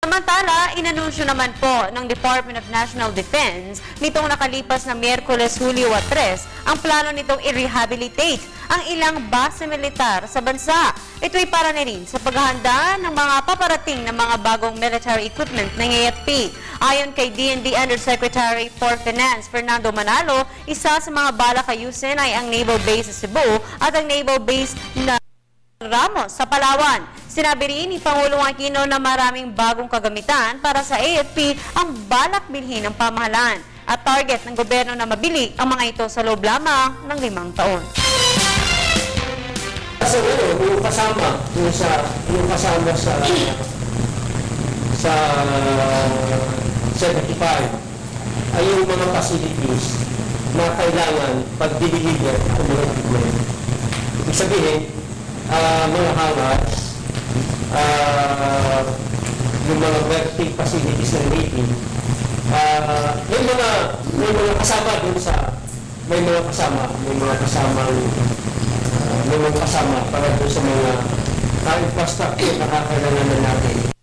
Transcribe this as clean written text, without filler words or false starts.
Samantala, inanunsyo naman po ng Department of National Defense nitong nakalipas na Miyerkules, Hulyo 3 ang plano nitong i-rehabilitate ang ilang base militar sa bansa. Ito'y para na rin sa paghahanda ng mga paparating na mga bagong military equipment ng AFP. Ayon kay DND Undersecretary for Finance Fernando Manalo, isa sa mga balak ayusin ay ang Naval Base sa Cebu at ang Naval Base na Ramos sa Palawan. Sinabi rin ni Pangulong Aquino na maraming bagong kagamitan para sa AFP ang balak bilhin ng pamahalaan at target ng gobyerno na mabili ang mga ito sa loob lamang ng 5 taon. Kasi yung kasama sa 75 ay yung mga facilities na kailangan pag-deliver ang mga equipment. Ibig sabihin, mga hangars, yung mga working facilities ng Navy, may mga kasama dun sa may mga kasama para dun sa mga infrastructure na kakailangan natin.